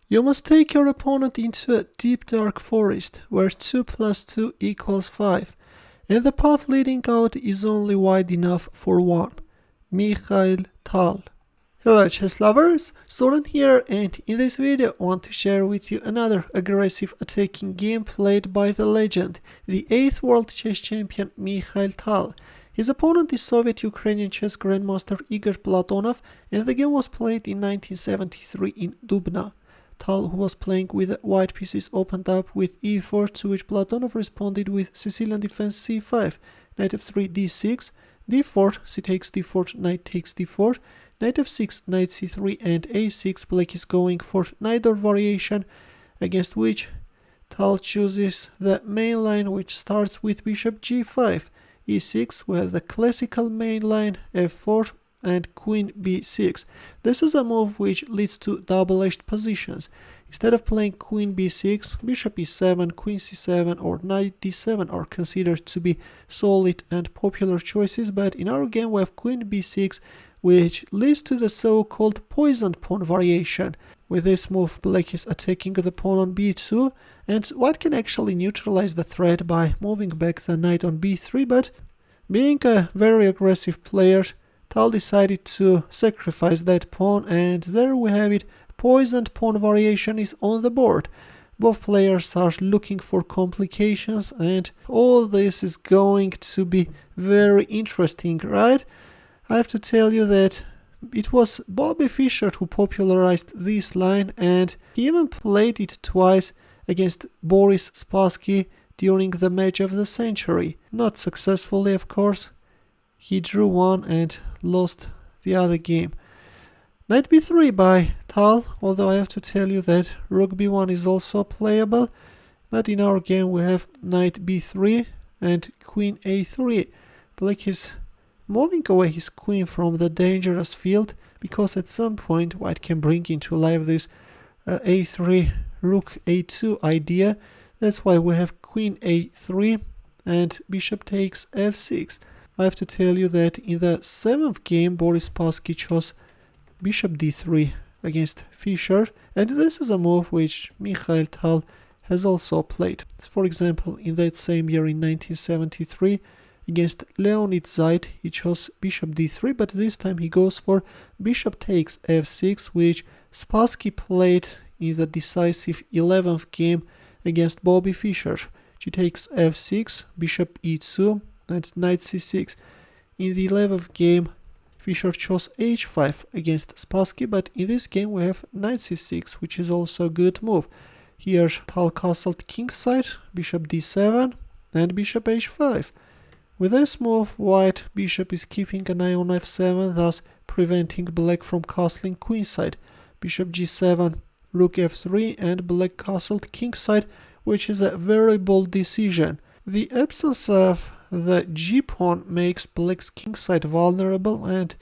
You must take your opponent into a deep dark forest where 2 plus 2 equals 5, and the path leading out is only wide enough for one. Mikhail Tal. Hello chess lovers, Suren here, and in this video I want to share with you another aggressive attacking game played by the legend, the 8th world chess champion Mikhail Tal. His opponent is Soviet-Ukrainian chess grandmaster Igor Platonov, and the game was played in 1973 in Dubna. Tal, who was playing with the white pieces, opened up with e4, to which Platonov responded with Sicilian defense c5, knight f3 d6, d4, c takes d4, knight takes d4, knight f6, knight c3 and a6. Black is going for Najdorf variation, against which Tal chooses the main line, which starts with bishop g5, e6. We have the classical main line f4 and queen b6. This is a move which leads to double-edged positions. Instead of playing queen b6, bishop e7, queen c7 or knight d7 are considered to be solid and popular choices, but in our game we have queen b6, which leads to the so-called poisoned pawn variation. With this move, black is attacking the pawn on b2, and white can actually neutralize the threat by moving back the knight on b3, but being a very aggressive player, Tal decided to sacrifice that pawn, and there we have it. Poisoned pawn variation is on the board. Both players are looking for complications, and all this is going to be very interesting, right? I have to tell you that it was Bobby Fischer who popularized this line, and he even played it twice against Boris Spassky during the match of the century. Not successfully, of course. He drew one and lost the other game. Knight b3 by Tal, although I have to tell you that rook b1 is also playable, but in our game we have knight b3 and queen a3. Black is moving away his queen from the dangerous field, because at some point white can bring into life this a3 rook a2 idea. That's why we have queen a3 and bishop takes f6. I have to tell you that in the 7th game Boris Spassky chose bishop d3 against Fischer, and this is a move which Mikhail Tal has also played. For example, in that same year in 1973 against Leonid Zeit, he chose bishop d3, but this time he goes for bishop takes f6, which Spassky played in the decisive 11th game against Bobby Fischer. G takes f6, bishop e2 and knight c6. In the 11th game Fischer chose h5 against Spassky, but in this game we have knight c6, which is also a good move. Here Tal castled kingside, bishop d7 and bishop h5. With this move, white bishop is keeping an eye on f7, thus preventing black from castling queenside. Bishop g7, rook f3 and black castled kingside, which is a very bold decision. The absence of the g-pawn makes black's kingside vulnerable, and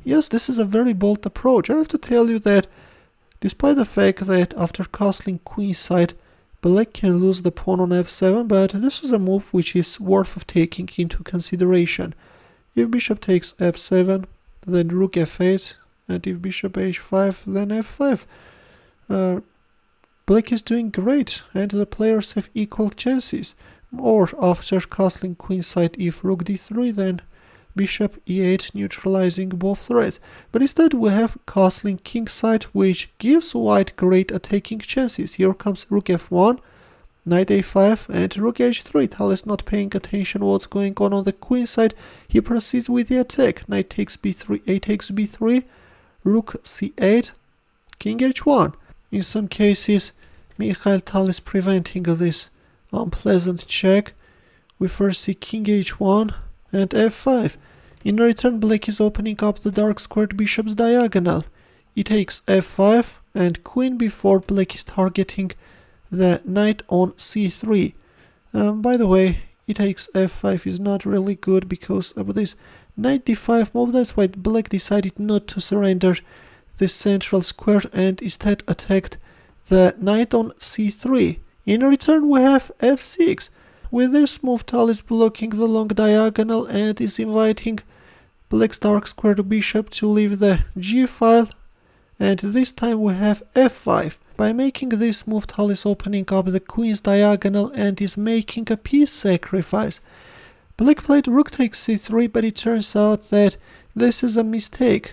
yes, this is a very bold approach. I have to tell you that despite the fact that after castling queenside black can lose the pawn on f7, but this is a move which is worth of taking into consideration. If bishop takes f7, then rook f8, and if bishop h5, then f5. Black is doing great, and the players have equal chances. Or after castling queenside, if rook d3, then bishop e8, neutralizing both threats. But instead we have castling kingside, which gives white great attacking chances. Here comes rook f1, knight a5 and rook h3. Tal is not paying attention what's going on the queen side. He proceeds with the attack. Knight takes b3, a takes b3, rook c8, king h1. In some cases Mikhail Tal is preventing this unpleasant check. We first see king h1 and f5. In return, black is opening up the dark squared bishop's diagonal. He takes f5 and queen b4. Black is targeting the knight on c3. By the way, he takes f5 is not really good because of this knight d5 move. That's why black decided not to surrender this central square and instead attacked the knight on c3. In return, we have f6. With this move, Tal is blocking the long diagonal and is inviting black's dark squared bishop to leave the g file, and this time we have f5. by making this move, Tal is opening up the queen's diagonal and is making a piece sacrifice. Black played rook takes c3, but it turns out that this is a mistake.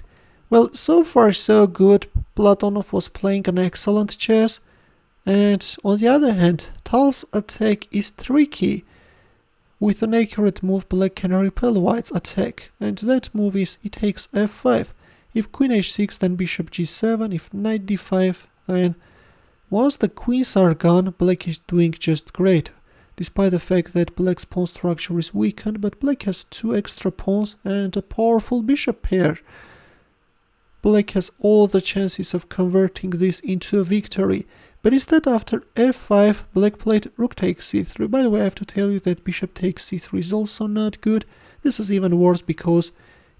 Well, so far so good. Platonov was playing an excellent chess. And on the other hand, Tal's attack is tricky. With an accurate move, black can repel white's attack. And that move is e takes f5. If queen h6, then bishop g7. If knight d5, then once the queens are gone, black is doing just great. Despite the fact that black's pawn structure is weakened, but black has 2 extra pawns and a powerful bishop pair. Black has all the chances of converting this into a victory. But instead, after f5, black played rook takes c3. By the way, I have to tell you that bishop takes c3 is also not good. This is even worse because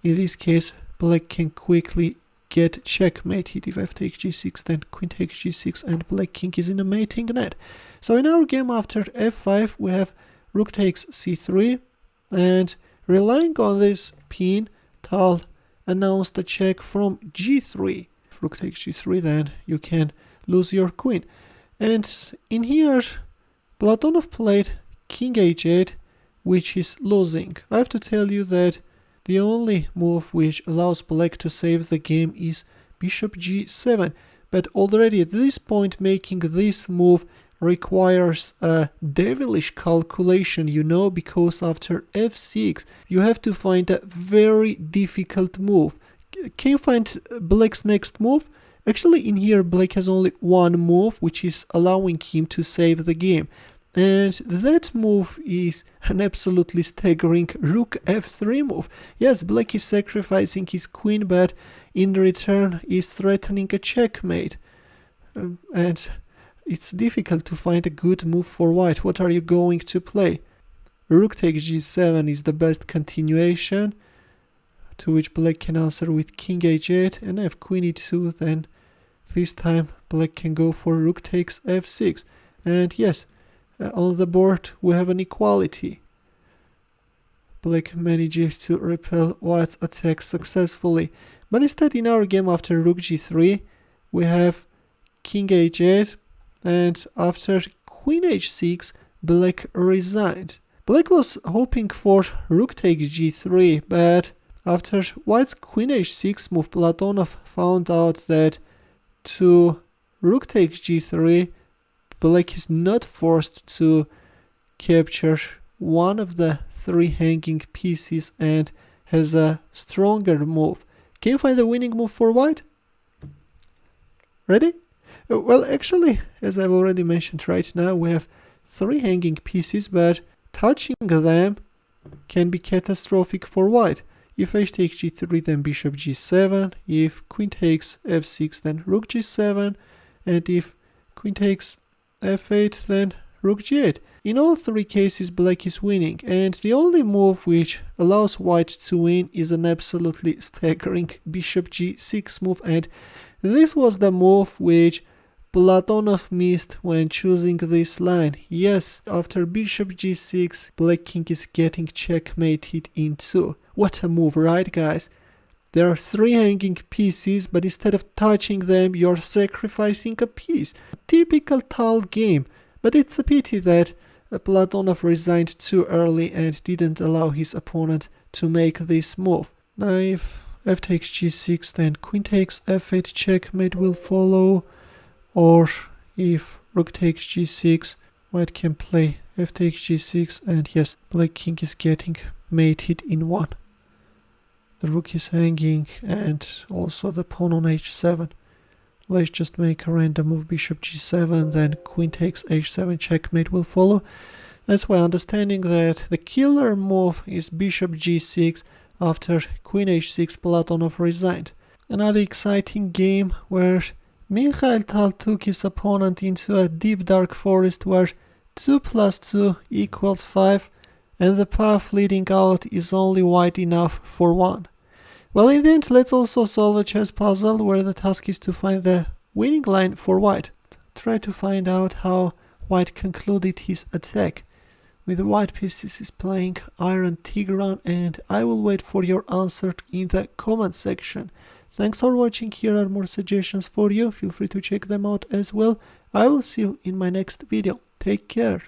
in this case, black can quickly get checkmated. If f takes g6, then queen takes g6 and black king is in a mating net. So in our game after f5, we have rook takes c3, and relying on this pin, Tal announced a check from g3. If rook takes g3, then you can lose your queen. And in here, Platonov played king h8, which is losing. I have to tell you that the only move which allows black to save the game is bishop g7. But already at this point, making this move requires a devilish calculation, you know, because after f6, you have to find a very difficult move. Can you find black's next move? Actually, in here, black has only one move, which is allowing him to save the game. And that move is an absolutely staggering rook f3 move. Yes, black is sacrificing his queen, but in return is threatening a checkmate. And it's difficult to find a good move for white. What are you going to play? Rook takes g7 is the best continuation, to which black can answer with king h8, and if queen e2, then this time black can go for rook takes f6. And yes, on the board we have an equality. Black manages to repel white's attack successfully. But instead, in our game after rook g3, we have king h8, and after queen h6, black resigned. Black was hoping for rook takes g3, but after white's queen h6 move, Platonov found out that to rook takes g3, black is not forced to capture one of the 3 hanging pieces and has a stronger move. Can you find the winning move for white? Ready? Well, actually, as I've already mentioned, right now we have 3 hanging pieces, but touching them can be catastrophic for white. If h takes g3, then bishop g7. If queen takes f6, then rook g7. And if queen takes f8, then rook g8. In all 3 cases, black is winning. And the only move which allows white to win is an absolutely staggering bishop g6 move. And this was the move which Platonov missed when choosing this line. Yes, after bishop g6, black king is getting checkmated in 2. What a move, right, guys? There are 3 hanging pieces, but instead of touching them, you're sacrificing a piece. Typical Tal game, but it's a pity that Platonov resigned too early and didn't allow his opponent to make this move. Now if f takes g6, then queen takes f8, checkmate will follow. Or if rook takes g6, white can play f takes g6, and yes, black king is getting mated in 1. The rook is hanging and also the pawn on h7. Let's just make a random move, bishop g7, then queen takes h7, checkmate will follow. That's why understanding that the killer move is bishop g6 after queen h6, Platonov resigned. Another exciting game where Mikhail Tal took his opponent into a deep dark forest where 2 + 2 = 5, and the path leading out is only wide enough for 1. Well, in the end, let's also solve a chess puzzle where the task is to find the winning line for white. Try to find out how white concluded his attack. With the white pieces is playing Iron Tigran, and I will wait for your answer in the comment section. Thanks for watching. Here are more suggestions for you. Feel free to check them out as well. I will see you in my next video. Take care.